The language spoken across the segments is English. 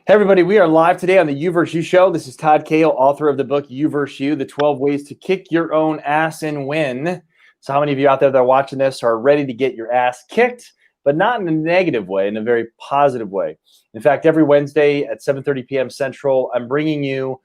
Hey everybody, we are live today on the You vs. You show. This is Todd Cahill, author of the book You vs. You, the 12 ways to kick your own ass and win. So how many of you out there that are watching this are ready to get your ass kicked, but not in a negative way, in a very positive way? In fact, every Wednesday at 7:30 p.m. Central, I'm bringing you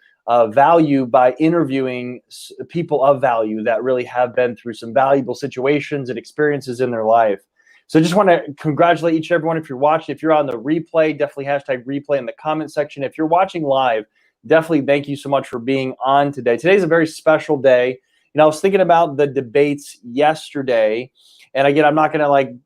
value by interviewing people of value that really have been through some valuable situations and experiences in their life. So just want to congratulate each and everyone. If you're watching, if you're on the replay, definitely hashtag replay in the comment section. If you're watching live, definitely thank you so much for being on today. Today's a very special day. You know, I was thinking about the debates yesterday, and again, I'm not going to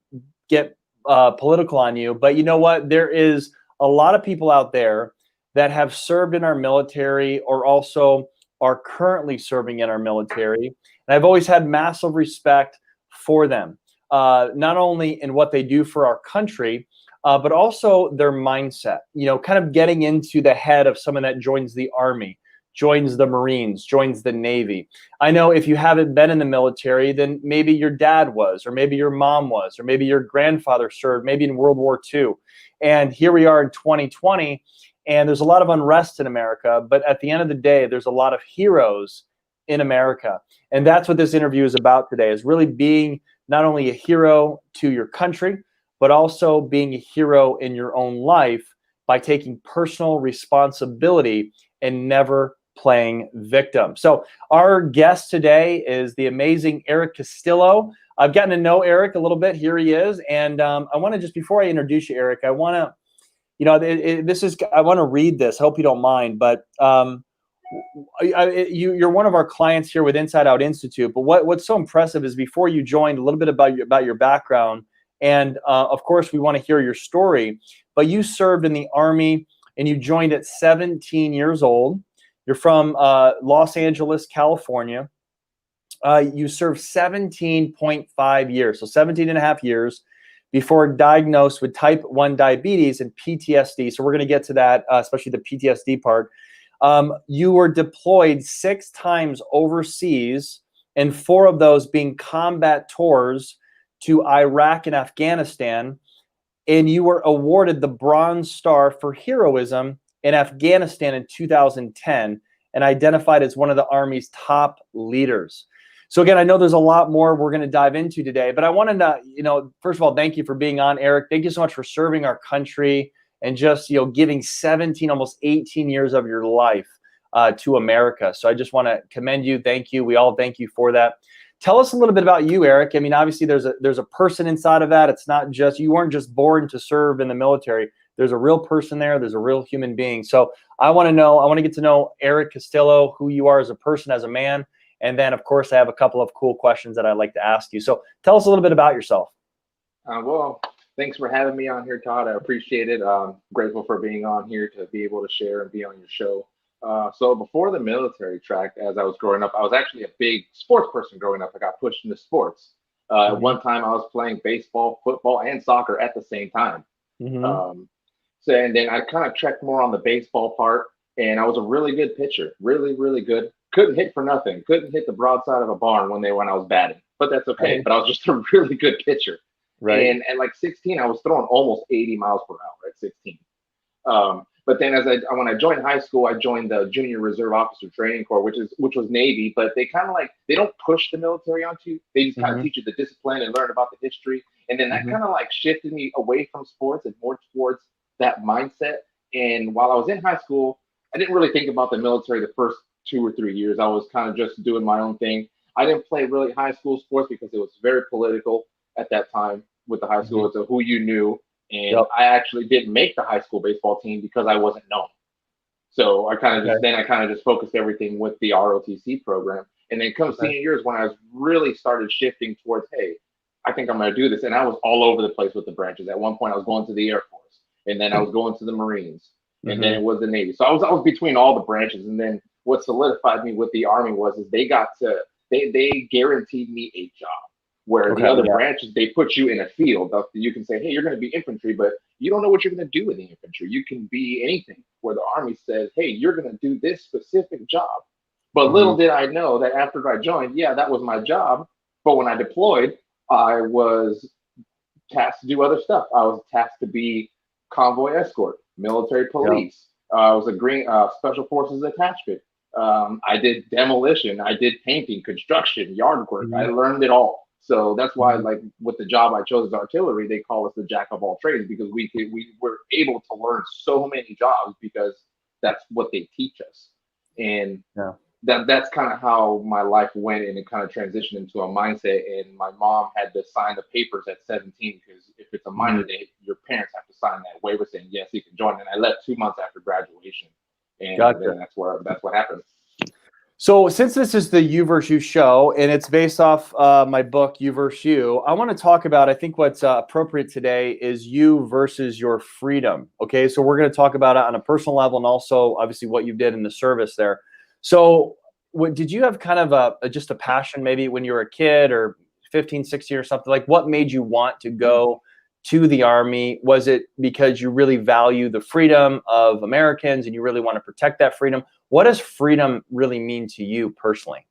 get political on you, but you know what? There is a lot of people out there that have served in our military or also are currently serving in our military. And I've always had massive respect for them. Not only in what they do for our country, but also their mindset, you know, kind of getting into the head of someone that joins the Army, joins the Marines, joins the Navy. I know if you haven't been in the military, then maybe your dad was, or maybe your mom was, or maybe your grandfather served, maybe in World War II. And here we are in 2020, and there's a lot of unrest in America, but at the end of the day, there's a lot of heroes in America. And that's what this interview is about today, is really being not only a hero to your country, but also being a hero in your own life by taking personal responsibility and never playing victim. So our guest today is the amazing Erik Castillo. I've gotten to know Erik a little bit. Here he is. And I want to just, before I introduce you, Erik, I want to, you know, I want to read this. I hope you don't mind, but you're one of our clients here with Inside Out Institute, but what's so impressive is before you joined, a little bit about your background, and of course we want to hear your story. But you served in the Army and you joined at 17 years old. You're from Los Angeles, California. You served 17.5 years, so 17 and a half years before diagnosed with type 1 diabetes and PTSD. So we're going to get to that, especially the PTSD part. You were deployed 6 times overseas, and 4 of those being combat tours to Iraq and Afghanistan. And you were awarded the Bronze Star for heroism in Afghanistan in 2010 and identified as one of the Army's top leaders. So again, I know there's a lot more we're going to dive into today, but I wanted to, you know, first of all, thank you for being on, Erik. Thank you so much for serving our country and just, you know, giving 17, almost 18 years of your life to America. So I just want to commend you. Thank you. We all thank you for that. Tell us a little bit about you, Erik. I mean, obviously there's a person inside of that. It's not just, you weren't just born to serve in the military. There's a real person there. There's a real human being. So I want to get to know Erik Castillo, who you are as a person, as a man. And then, of course, I have a couple of cool questions that I'd like to ask you. So tell us a little bit about yourself. Well, thanks for having me on here, Todd. I appreciate it. Grateful for being on here to be able to share and be on your show. So before the military track, as I was growing up, I was actually a big sports person growing up. I got pushed into sports. One time I was playing baseball, football, and soccer at the same time. And then I kind of checked more on the baseball part, and I was a really good pitcher, really, really good. Couldn't hit for nothing. Couldn't hit the broadside of a barn when I was batting, but that's okay. Right. But I was just a really good pitcher. Right. And at like 16, I was throwing almost 80 miles per hour at 16. But then when I joined high school, I joined the Junior Reserve Officer Training Corps, which was Navy, but they kind of they don't push the military onto you. They just kind of teach you the discipline and learn about the history. And then that kind of shifted me away from sports and more towards that mindset. And while I was in high school, I didn't really think about the military the first 2 or 3 years. I was kind of just doing my own thing. I didn't play really high school sports because it was very political at that time with the high school. It's who you knew. And I actually didn't make the high school baseball team because I wasn't known. So I kind of just focused everything with the ROTC program. And then come senior years when I really started shifting towards, hey, I think I'm going to do this. And I was all over the place with the branches. At one point I was going to the Air Force, and then I was going to the Marines, and then it was the Navy. So I was between all the branches. And then what solidified me with the Army was they guaranteed me a job. Where the other branches, they put you in a field. You can say, hey, you're going to be infantry, but you don't know what you're going to do in the infantry. You can be anything. Where the Army says, hey, you're going to do this specific job. But little did I know that after I joined, that was my job. But when I deployed, I was tasked to do other stuff. I was tasked to be convoy escort. military police. I was a green special forces attachment. I did demolition. I did painting, construction, yard work. I learned it all. So that's why, like with the job I chose as artillery, they call us the jack of all trades, because we were able to learn so many jobs because that's what they teach us. And that's kind of how my life went, and it kind of transitioned into a mindset. And my mom had to sign the papers at 17, because if it's a minor, your parents have to sign that waiver saying yes, you can join. And I left 2 months after graduation, and then that's what happened. So since this is the You versus You show, and it's based off my book, You versus You, I want to talk about, I think what's appropriate today is you versus your freedom. Okay, so we're going to talk about it on a personal level, and also obviously what you did in the service there. So did you have kind of just a passion maybe when you were a kid, or 15, 16 or something? Like, what made you want to go to the Army? Was it because you really value the freedom of Americans and you really want to protect that freedom? What does freedom really mean to you personally?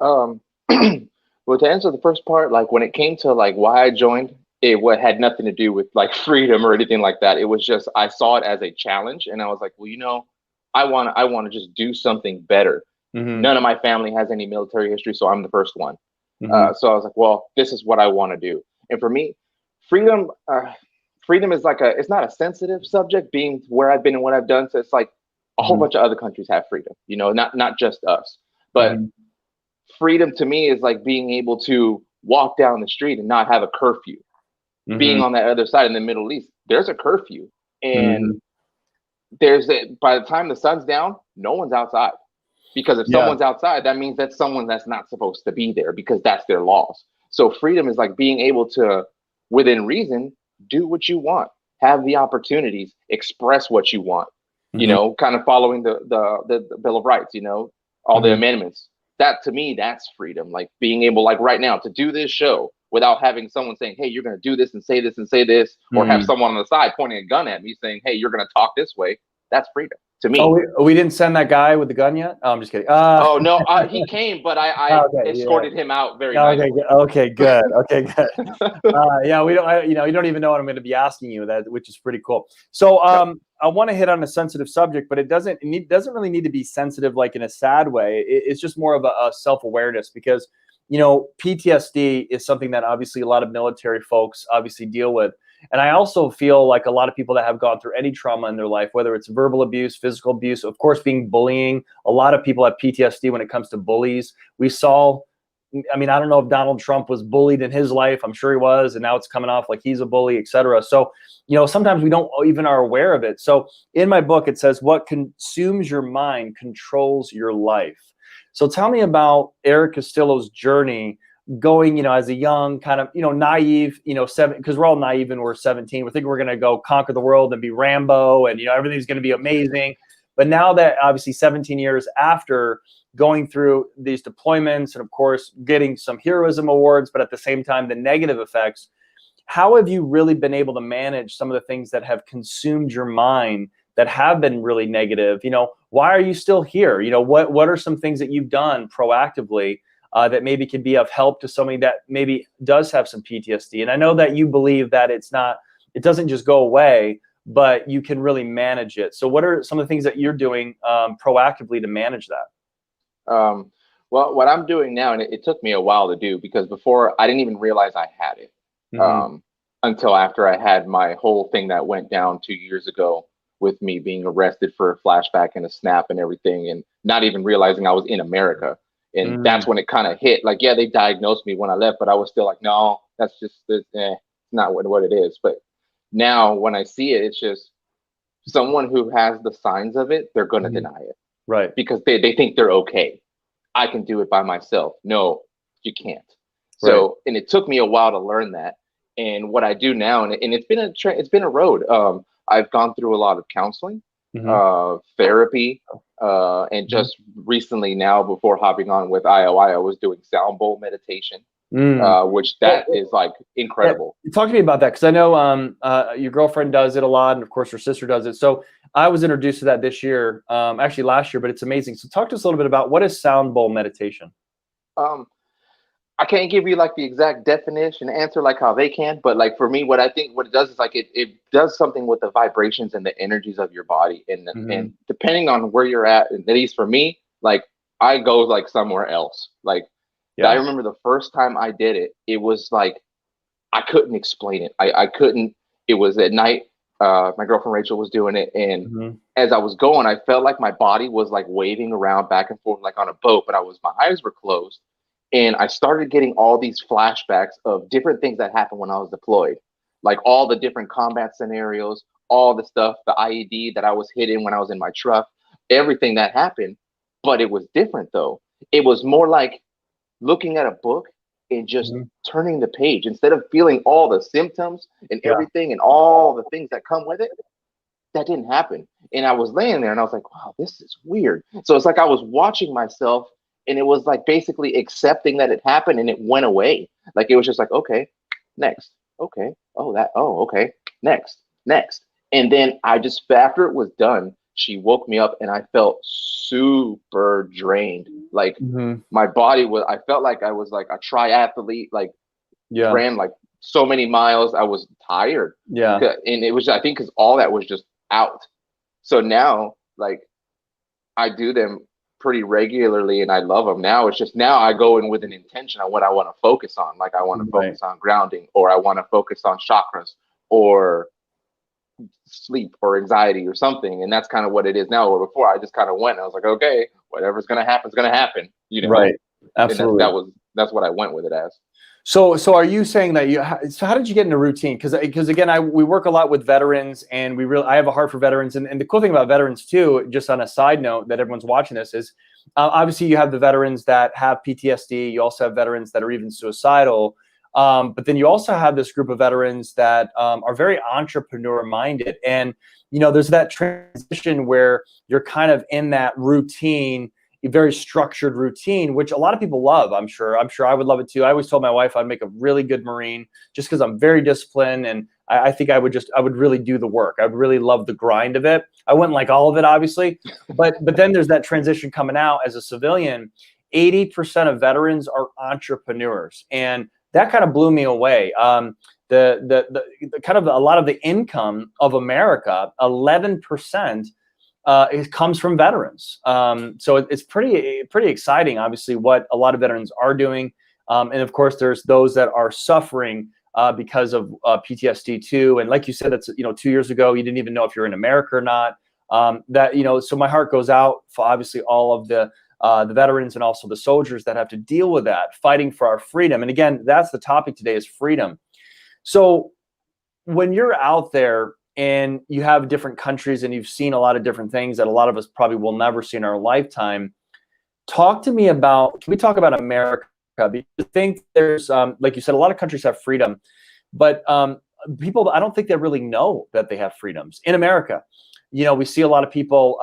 Well, to answer the first part, like when it came to like why I joined, it had nothing to do with like freedom or anything like that. It was just, I saw it as a challenge, and I was like, well, you know, I want to just do something better. None of my family has any military history, so I'm the first one. So I was like, well, this is what I want to do. And for me, freedom is like it's not a sensitive subject, being where I've been and what I've done. So it's like a whole bunch of other countries have freedom, you know, not just us. But freedom to me is like being able to walk down the street and not have a curfew. Being on that other side in the Middle East, there's a curfew, and by the time the sun's down, no one's outside. Because if someone's outside, that means that's someone that's not supposed to be there, because that's their laws. So freedom is like being able to, within reason, do what you want, have the opportunities, express what you want, you know, kind of following the Bill of Rights, you know, all the amendments. That to me, that's freedom. Like being able, like right now, to do this show without having someone saying, hey, you're going to do this and say this and say this, or have someone on the side pointing a gun at me saying, hey, you're going to talk this way. That's freedom to me. Oh, we didn't send that guy with the gun yet? Oh, I'm just kidding. Oh no, he came, but I escorted him out very nicely. Okay, good. Okay, good. Yeah, we don't. You don't even know what I'm going to be asking you, that, which is pretty cool. So, I want to hit on a sensitive subject, but it doesn't really need to be sensitive like in a sad way. It's just more of a self-awareness, because PTSD is something that obviously a lot of military folks obviously deal with. And I also feel like a lot of people that have gone through any trauma in their life, whether it's verbal abuse, physical abuse, of course, bullying, a lot of people have PTSD when it comes to bullies. We saw, I mean, I don't know if Donald Trump was bullied in his life. I'm sure he was. And now it's coming off like he's a bully, et cetera. So, sometimes we don't even are aware of it. So in my book, it says, what consumes your mind controls your life. So tell me about Erik Castillo's journey going, as a young kind of, naive, because we're all naive and we're 17. We're thinking we're going to go conquer the world and be Rambo and, everything's going to be amazing. But now that obviously 17 years after going through these deployments and of course getting some heroism awards, but at the same time, the negative effects, how have you really been able to manage some of the things that have consumed your mind that have been really negative? Why are you still here? What are some things that you've done proactively that maybe could be of help to somebody that maybe does have some PTSD? And I know that you believe that it doesn't just go away, but you can really manage it. So what are some of the things that you're doing proactively to manage that? Well, what I'm doing now, and it took me a while to do, because before I didn't even realize I had it until after I had my whole thing that went down 2 years ago, with me being arrested for a flashback and a snap and everything, and not even realizing I was in America. And that's when it kind of hit. Like, yeah, they diagnosed me when I left, but I was still like, no, that's just it's not what it is. But now when I see it, it's just someone who has the signs of it, they're going to deny it. Right. Because they think they're okay. I can do it by myself. No, you can't. So, and it took me a while to learn that. And what I do now, and it's been a road. I've gone through a lot of counseling, therapy, and just recently now, before hopping on with IOI, I was doing sound bowl meditation, which is like incredible. Talk to me about that, because I know your girlfriend does it a lot, and of course her sister does it. So I was introduced to that this year, actually last year, but it's amazing. So talk to us a little bit about what is sound bowl meditation. I can't give you like the exact definition answer like how they can, but like for me, what I think what it does is like it does something with the vibrations and the energies of your body, and depending on where you're at least for me, like I go like somewhere else. Like I Yeah. remember the first time I did it, it was like I couldn't explain it. I couldn't. It was at night. My girlfriend Rachel was doing it, and as I was going, I felt like my body was like waving around back and forth like on a boat, but my eyes were closed, and I started getting all these flashbacks of different things that happened when I was deployed, like all the different combat scenarios, all the stuff, the IED that I was hitting when I was in my truck, everything that happened. But it was different though. It was more like looking at a book and just turning the page instead of feeling all the symptoms and everything and all the things that come with it. That didn't happen. And I was laying there and I was like, wow, this is weird. So it's like I was watching myself and it was like basically accepting that it happened and it went away. Like it was just like, okay, next. Okay. Okay. Next. And then I just, after it was done, she woke me up and I felt super drained. Like my body was, I felt like I was like a triathlete, like ran like so many miles. I was tired. Yeah. And it was, I think, because all that was just out. So now, like, I do them pretty regularly and I love them. Now it's just, now I go in with an intention on what I want to focus on. Like I want to focus on grounding, or I want to focus on chakras, or sleep, or anxiety, or something. And that's kind of what it is now. Where before I just kind of went and I was like, okay, whatever's going to happen is going to happen, you know? Right. Absolutely. And that's what I went with it as. So are you saying that so how did you get into routine? Because again, we work a lot with veterans, and I have a heart for veterans. And the cool thing about veterans too, just on a side note that everyone's watching this, is obviously you have the veterans that have PTSD. You also have veterans that are even suicidal. But then you also have this group of veterans that are very entrepreneur minded. And, there's that transition where you're kind of in that routine, a very structured routine, which a lot of people love. I'm sure I would love it too. I always told my wife I'd make a really good Marine just because I'm very disciplined, and I think I would really do the work. I would really love the grind of it. I wouldn't like all of it, obviously, but then there's that transition coming out as a civilian. 80% of veterans are entrepreneurs, and that kind of blew me away. The kind of a lot of the income of America, 11%. It comes from veterans. So it's pretty exciting, obviously, what a lot of veterans are doing. And of course, there's those that are suffering because of PTSD too. And like you said, that's 2 years ago, you didn't even know if you're in America or not. So my heart goes out for obviously all of the veterans and also the soldiers that have to deal with that, fighting for our freedom. And again, that's the topic today, is freedom. So when you're out there and you have different countries and you've seen a lot of different things that a lot of us probably will never see in our lifetime, can we talk about America? Because I think there's, like you said, a lot of countries have freedom, but people, I don't think they really know that they have freedoms in America. We see a lot of people,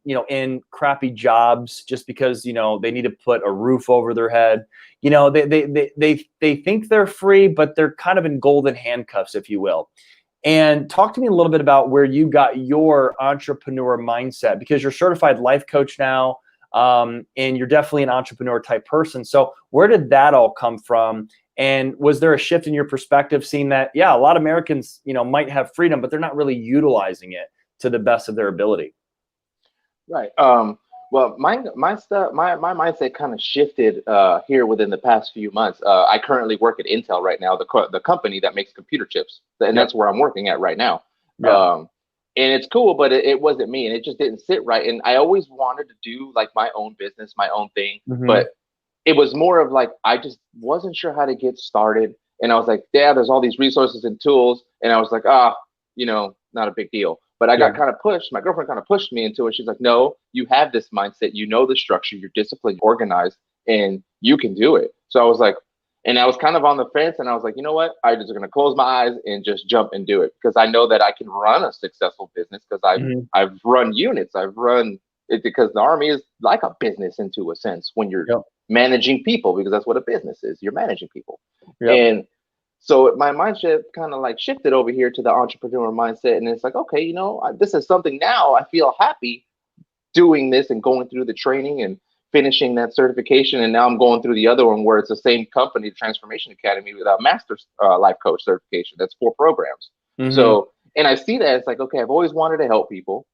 in crappy jobs just because, they need to put a roof over their head. They think they're free, but they're kind of in golden handcuffs, if you will. And talk to me a little bit about where you got your entrepreneur mindset, because you're a certified life coach now, and you're definitely an entrepreneur type person. So where did that all come from? And was there a shift in your perspective, seeing that, a lot of Americans, might have freedom, but they're not really utilizing it to the best of their ability? Right. Well, my mindset kind of shifted here within the past few months. I currently work at Intel right now, the company that makes computer chips, and that's where I'm working at right now. And it's cool, but it wasn't me, and it just didn't sit right. And I always wanted to do like my own business, my own thing, but it was more of like I just wasn't sure how to get started. And I was like, Dad, there's all these resources and tools, and I was like, not a big deal. But I got kind of pushed. My girlfriend kind of pushed me into it. She's like, no, you have this mindset. You know the structure. You're disciplined, organized, and you can do it. So I was like, and I was kind of on the fence. And I was like, you know what? I'm just going to close my eyes and just jump and do it, because I know that I can run a successful business, because I've run units. I've run it, because the Army is like a business into a sense when you're managing people, because that's what a business is. You're managing people. And so my mindset kind of like shifted over here to the entrepreneur mindset. And it's like, okay, this is something now I feel happy doing this and going through the training and finishing that certification, and now I'm going through the other one where it's the same company, Transformation Academy, with a master's life coach certification. That's 4 programs. Mm-hmm. So, and I see that it's like, okay, I've always wanted to help people.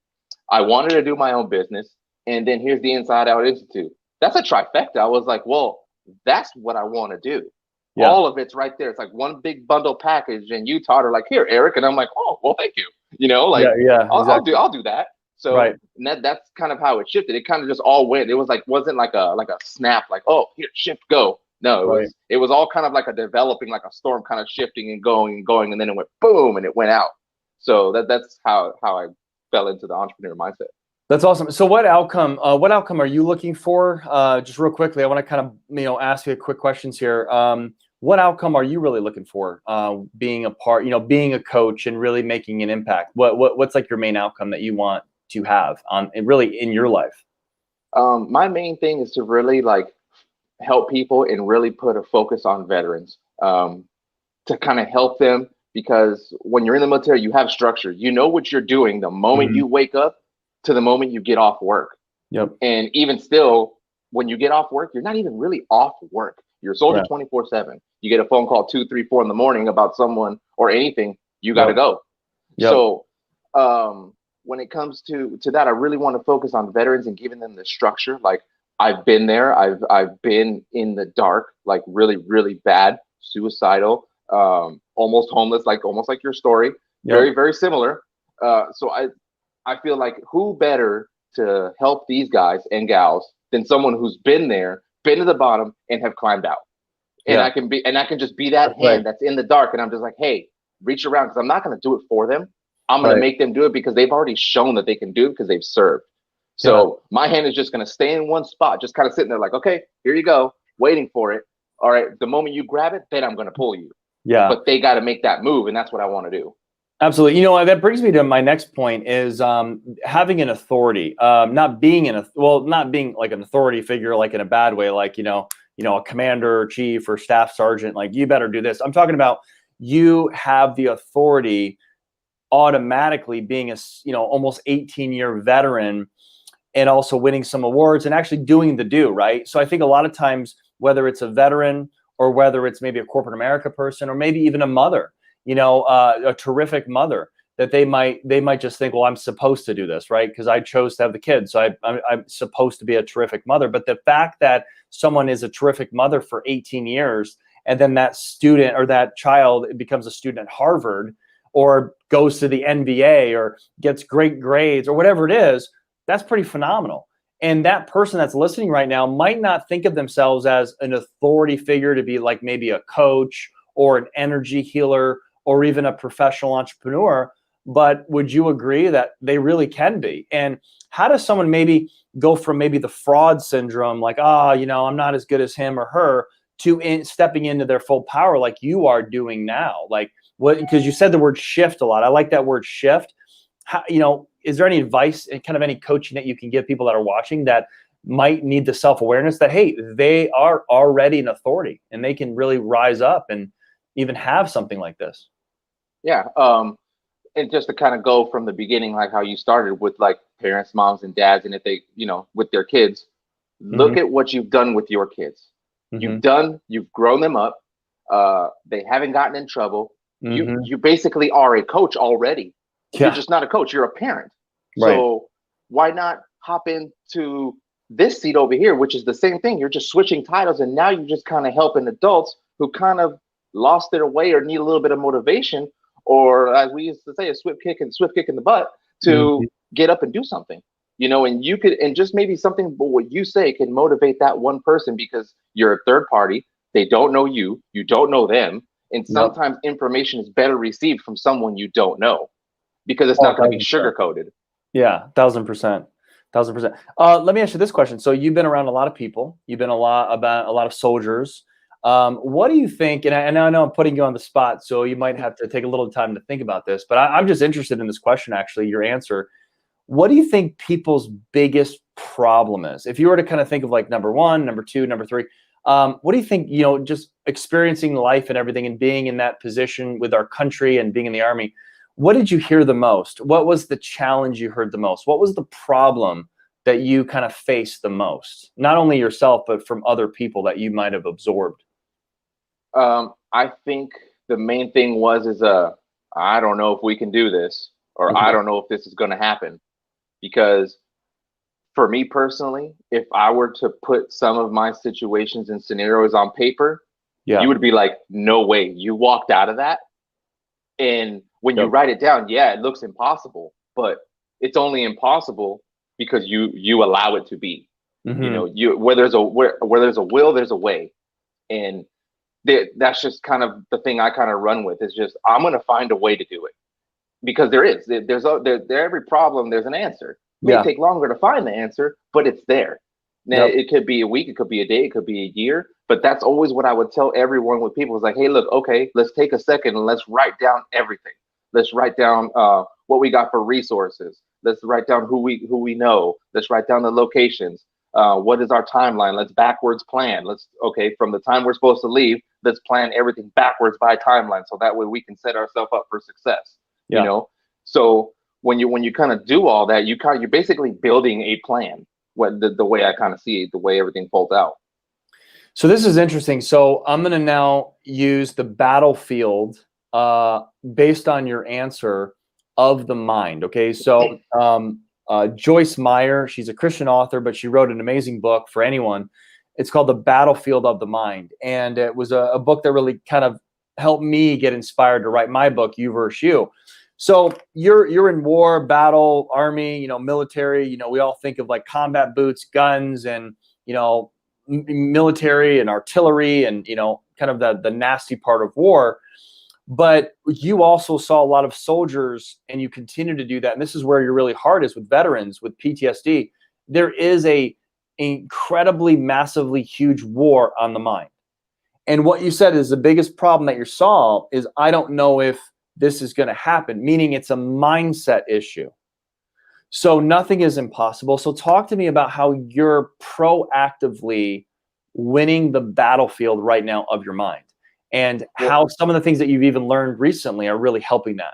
I wanted to do my own business, and then here's the Inside Out Institute. That's a trifecta. I was like, well, that's what I want to do. Yeah. All of it's right there. It's like one big bundle package, and you taught her like, here, Eric, and I'm like, oh, well, thank you. You know, like, exactly. I'll do that. So that's kind of how it shifted. It kind of just all went. It was like, wasn't like a snap, like, oh, here, shift, go. No, it was all kind of like a developing, like a storm, kind of shifting and going, and then it went boom, and it went out. So that's how I fell into the entrepreneur mindset. That's awesome. So what outcome are you looking for? Just real quickly, I want to kind of, ask you quick questions here. What outcome are you really looking for, being a part, being a coach and really making an impact? What's like your main outcome that you want to have really in your life? My main thing is to really like help people and really put a focus on veterans, to kind of help them, because when you're in the military, you have structure. You know what you're doing the moment you wake up to the moment you get off work. Yep. And even still, when you get off work, you're not even really off work. You're a soldier 24/7. You get a phone call 2, 3, 4 in the morning about someone or anything, you got to go. Yep. So when it comes to that, I really want to focus on veterans and giving them the structure. Like, I've been there. I've been in the dark, like really, really bad, suicidal, almost homeless, almost like your story. Yep. Very, very similar. So I feel like who better to help these guys and gals than someone who's been there, been to the bottom, and have climbed out. And I can just be that hand that's in the dark, and I'm just like, hey, reach around, because I'm not going to do it for them. I'm going to make them do it because they've already shown that they can do it because they've served. So my hand is just going to stay in one spot, just kind of sitting there like, okay, here you go, waiting for it. All right, the moment you grab it, then I'm going to pull you. Yeah. But they got to make that move, and that's what I want to do. Absolutely. That brings me to my next point is having an authority, not being like an authority figure, like in a bad way, like, a commander or chief or staff sergeant, like you better do this. I'm talking about you have the authority automatically being a, almost 18-year veteran and also winning some awards and actually doing the do, right? So I think a lot of times, whether it's a veteran or whether it's maybe a corporate America person or maybe even a mother, a terrific mother, that they might just think, well, I'm supposed to do this, right? Because I chose to have the kids, so I'm supposed to be a terrific mother. But the fact that someone is a terrific mother for 18 years, and then that student or that child becomes a student at Harvard or goes to the NBA or gets great grades or whatever it is, that's pretty phenomenal. And that person that's listening right now might not think of themselves as an authority figure to be like maybe a coach or an energy healer or even a professional entrepreneur, but would you agree that they really can be? And how does someone maybe go from maybe the fraud syndrome, like, I'm not as good as him or her, to stepping into their full power like you are doing now? Like, what? Because you said the word shift a lot. I like that word shift. How, is there any advice and kind of any coaching that you can give people that are watching that might need the self-awareness that, hey, they are already an authority and they can really rise up and even have something like this? Yeah. And just to kind of go from the beginning, like how you started with like parents, moms and dads, and if they, with their kids, look at what you've done with your kids. You've grown them up. They haven't gotten in trouble. You basically are a coach already. Yeah. You're just not a coach, you're a parent. Right. So why not hop into this seat over here, which is the same thing. You're just switching titles, and now you're just kind of helping adults who kind of lost their way or need a little bit of motivation, or as we used to say, a swift kick in the butt to get up and do something. And you could, and just maybe something, but what you say can motivate that one person, because you're a third party. They don't know you, you don't know them. And sometimes information is better received from someone you don't know, because it's not going to be sugar-coated. Yeah, 1,000%. 1,000%. Let me ask you this question. So you've been around a lot of people. You've been about a lot of soldiers. What do you think? And I know I'm putting you on the spot, so you might have to take a little time to think about this. But I'm just interested in this question, actually, your answer. What do you think people's biggest problem is? If you were to kind of think of like number 1, number 2, number 3, what do you think, just experiencing life and everything and being in that position with our country and being in the Army, what did you hear the most? What was the challenge you heard the most? What was the problem that you kind of face the most? Not only yourself, but from other people that you might have absorbed. I think the main thing is I don't know if we can do this, or I don't know if this is going to happen. Because for me personally, if I were to put some of my situations and scenarios on paper, you would be like, no way, you walked out of that. And when you write it down, yeah, it looks impossible, but it's only impossible because you allow it to be. You know, where there's a will, there's a way. And that's just kind of the thing I kind of run with, is just, I'm going to find a way to do it, because every problem, there's an answer. It may take longer to find the answer, but it's there. Now, it could be a week, it could be a day, it could be a year, but that's always what I would tell everyone with people, is like, hey, look, okay, let's take a second and let's write down everything. Let's write down what we got for resources. Let's write down who we know. Let's write down the locations. What is our timeline? Let's backwards plan. From the time we're supposed to leave, let's plan everything backwards by timeline, so that way we can set ourselves up for success. You know, so when you kind of do all that, you're basically building a plan. The way I kind of see it, the way everything folds out. So this is interesting. So I'm going to now use the battlefield based on your answer of the mind. Okay. So Joyce Meyer, she's a Christian author, but she wrote an amazing book for anyone. It's called The Battlefield of the Mind. And it was a book that really kind of helped me get inspired to write my book, You versus You. So you're in war, battle, army, you know, military, you know, we all think of like combat boots, guns, and, you know, military and artillery, and, you know, kind of the nasty part of war. But you also saw a lot of soldiers, and you continue to do that. And this is where your really hard is with veterans, with PTSD. There is a incredibly, massively huge war on the mind. And what you said is the biggest problem that you saw is, I don't know if this is going to happen, meaning it's a mindset issue. So nothing is impossible. So talk to me about how you're proactively winning the battlefield right now of your mind, and how some of the things that you've even learned recently are really helping that.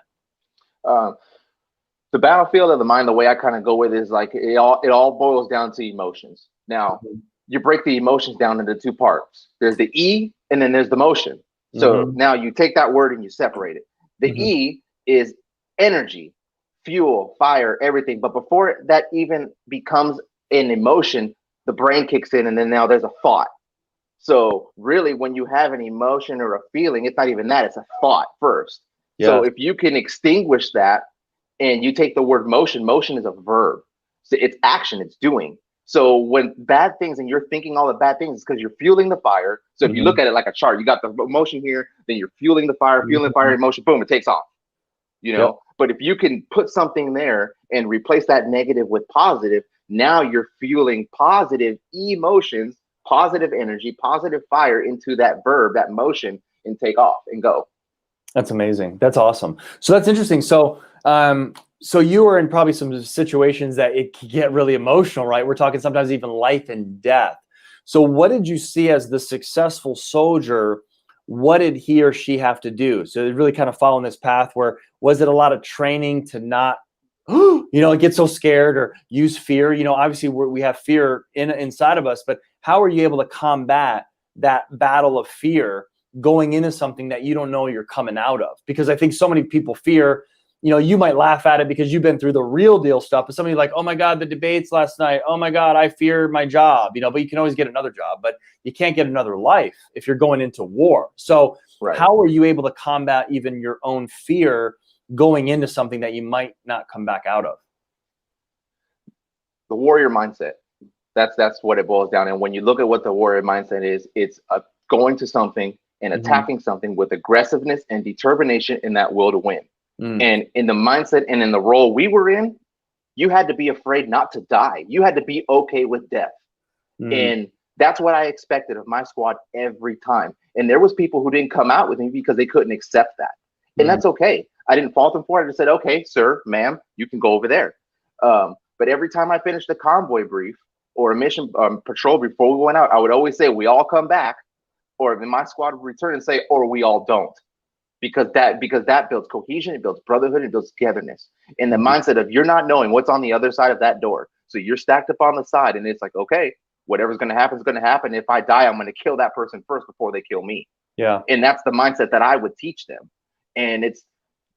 The battlefield of the mind, the way I kind of go with it, is like it all boils down to emotions. Now, you break the emotions down into two parts. There's the E, and then there's the motion. So now you take that word and you separate it. The E is energy, fuel, fire, everything. But before that even becomes an emotion, the brain kicks in, and then now there's a thought. So really, when you have an emotion or a feeling, it's not even that, it's a thought first. So if you can extinguish that, and you take the word motion is a verb. So it's action, it's doing. So when bad things, and you're thinking all the bad things, it's because you're fueling the fire. So if you look at it like a chart, you got the emotion here, then you're fueling the fire, emotion, boom, it takes off. You know, but if you can put something there and replace that negative with positive, now you're fueling positive emotions, positive energy, positive fire into that verb, that motion, and take off and go. That's amazing. That's awesome. So that's interesting. So so you were in probably some situations that it can get really emotional, right? We're talking sometimes even life and death. So what did you see as the successful soldier? What did he or she have to do? So it really kind of following this path, where was it a lot of training to not, you know, get so scared or use fear? You know, obviously we have fear inside of us, but how are you able to combat that battle of fear going into something that you don't know you're coming out of? Because I think so many people fear, you know, you might laugh at it because you've been through the real deal stuff, but somebody like, oh my God, the debates last night. Oh my God, I fear my job, you know, but you can always get another job, but you can't get another life if you're going into war. So how are you able to combat even your own fear going into something that you might not come back out of? The warrior mindset. That's what it boils down. And when you look at what the warrior mindset is, it's going to something and attacking something with aggressiveness and determination in that will to win. And in the mindset and in the role we were in, you had to be afraid not to die. You had to be okay with death. And that's what I expected of my squad every time. And there was people who didn't come out with me because they couldn't accept that. And that's okay. I didn't fault them for it. I just said, okay, sir, ma'am, you can go over there. But every time I finished a convoy brief or a mission patrol brief before we went out, I would always say, we all come back, or then my squad would return and say, or we all don't. Because that builds cohesion, it builds brotherhood, it builds togetherness. And the mindset of you're not knowing what's on the other side of that door. So you're stacked up on the side, and it's like, okay, whatever's going to happen is going to happen. If I die, I'm going to kill that person first before they kill me. Yeah. And that's the mindset that I would teach them. And it's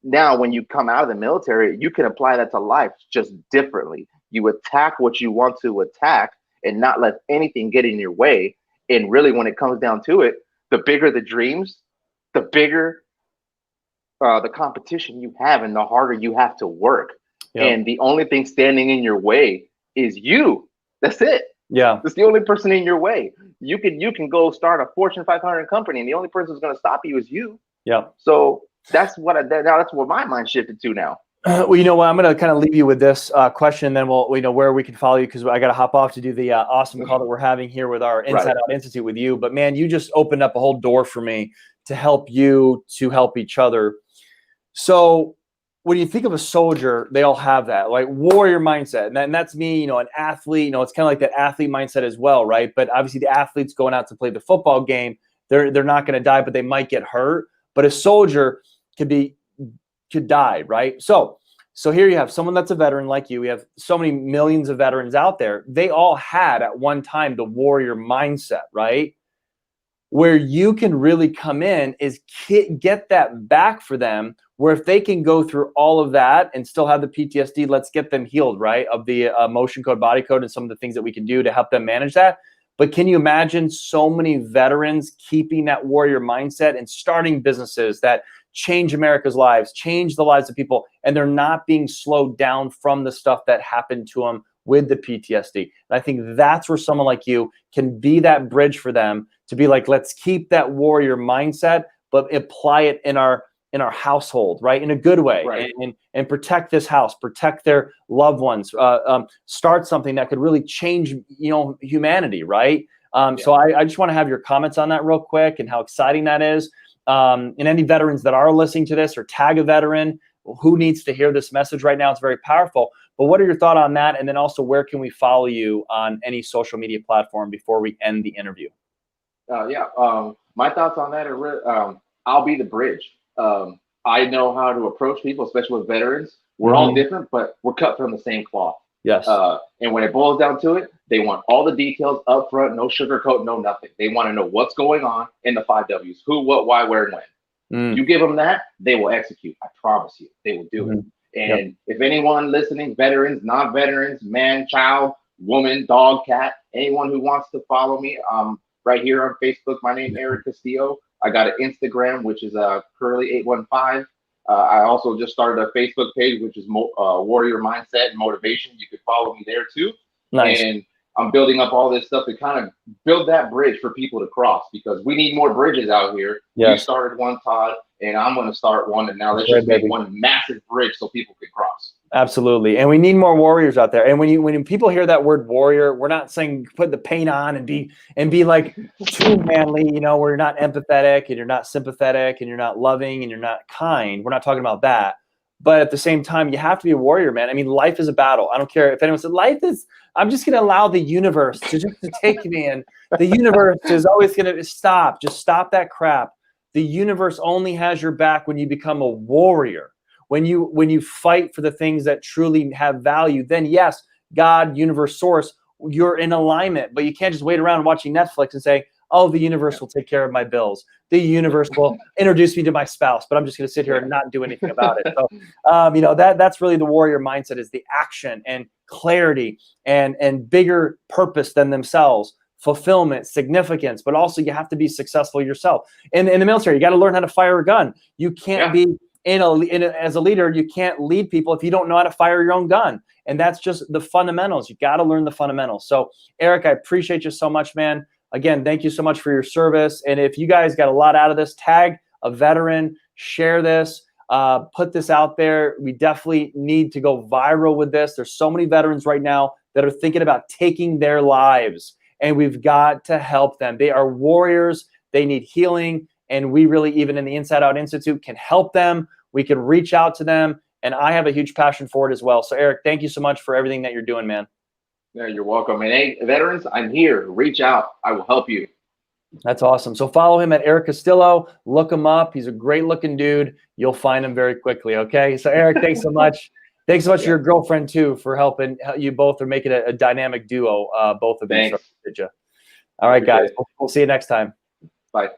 now when you come out of the military, you can apply that to life just differently. You attack what you want to attack and not let anything get in your way. And really, when it comes down to it, the bigger the dreams, the bigger the competition you have, and the harder you have to work. Yep. And the only thing standing in your way is you. That's it. Yeah. That's the only person in your way. You can go start a Fortune 500 company, and the only person who's going to stop you is you. Yeah. So that's what that's what my mind shifted to now. Well, you know what? I'm going to kind of leave you with this question, and then we'll where we can follow you, because I got to hop off to do the awesome call that we're having here with our Inside Out Institute with you. But man, you just opened up a whole door for me to help you to help each other. So when you think of a soldier, they all have that like warrior mindset, and that's me. An athlete. It's kind of like that athlete mindset as well, right? But obviously, the athletes going out to play the football game, they're not going to die, but they might get hurt. But a soldier could die, right? So here you have someone that's a veteran like you. We have so many millions of veterans out there. They all had at one time the warrior mindset, right? Where you can really come in is get that back for them, where if they can go through all of that and still have the PTSD, let's get them healed, right? Of the emotion code, body code, and some of the things that we can do to help them manage that. But can you imagine so many veterans keeping that warrior mindset and starting businesses that change America's lives, change the lives of people, and they're not being slowed down from the stuff that happened to them with the PTSD. And I think that's where someone like you can be that bridge for them to be like, let's keep that warrior mindset, but apply it in our household, right? In a good way, right. and protect this house, protect their loved ones, start something that could really change, humanity, right? So I just want to have your comments on that real quick and how exciting that is. And any veterans that are listening to this, or tag a veteran who needs to hear this message right now. It's very powerful. But what are your thoughts on that? And then also, where can we follow you on any social media platform before we end the interview? My thoughts on that are I'll be the bridge. I know how to approach people, especially with veterans. We're all different, but we're cut from the same cloth. Yes. And when it boils down to it, they want all the details up front, no sugarcoat, no nothing. They want to know what's going on in the 5 W's: who, what, why, where, and when. You give them that, they will execute. I promise you, they will do it. And if anyone listening, veterans, non-veterans, man, child, woman, dog, cat, anyone who wants to follow me, right here on Facebook, my name is Erik Castillo. I got an Instagram, which is Curly815. I also just started a Facebook page, which is Warrior Mindset and Motivation. You could follow me there too. Nice. And I'm building up all this stuff to kind of build that bridge for people to cross, because we need more bridges out here. Yes. You started one, Todd, and I'm going to start one. And now let's just make one massive bridge so people can cross. Absolutely. And we need more warriors out there. And when people hear that word warrior, we're not saying put the paint on and be like too manly, where you're not empathetic and you're not sympathetic and you're not loving and you're not kind. We're not talking about that. But at the same time, you have to be a warrior, man. I mean, life is a battle. I don't care if anyone said I'm just going to allow the universe to take me in. The universe is always going to stop. Just stop that crap. The universe only has your back when you become a warrior. When you fight for the things that truly have value, then yes, God, universe, source, you're in alignment. But you can't just wait around watching Netflix and say, oh, the universe will take care of my bills. The universe will introduce me to my spouse, but I'm just going to sit here and not do anything about it. So, that's really the warrior mindset, is the action and clarity and bigger purpose than themselves, fulfillment, significance, but also you have to be successful yourself. In the military, you got to learn how to fire a gun. You can't be as a leader, you can't lead people if you don't know how to fire your own gun. And that's just the fundamentals. You got to learn the fundamentals. So, Erik, I appreciate you so much, man. Again, thank you so much for your service. And if you guys got a lot out of this, tag a veteran, share this, put this out there. We definitely need to go viral with this. There's so many veterans right now that are thinking about taking their lives, and we've got to help them. They are warriors. They need healing. And we really, even in the Inside Out Institute, can help them. We can reach out to them. And I have a huge passion for it as well. So, Erik, thank you so much for everything that you're doing, man. Yeah, you're welcome. And hey, veterans, I'm here. Reach out. I will help you. That's awesome. So follow him at Erik Castillo. Look him up. He's a great looking dude. You'll find him very quickly. Okay. So, Erik, thanks so much. Thanks so much to your girlfriend too for helping. You both are making a dynamic duo. Both of you. Thanks. So, all right, guys. We'll see you next time. Bye.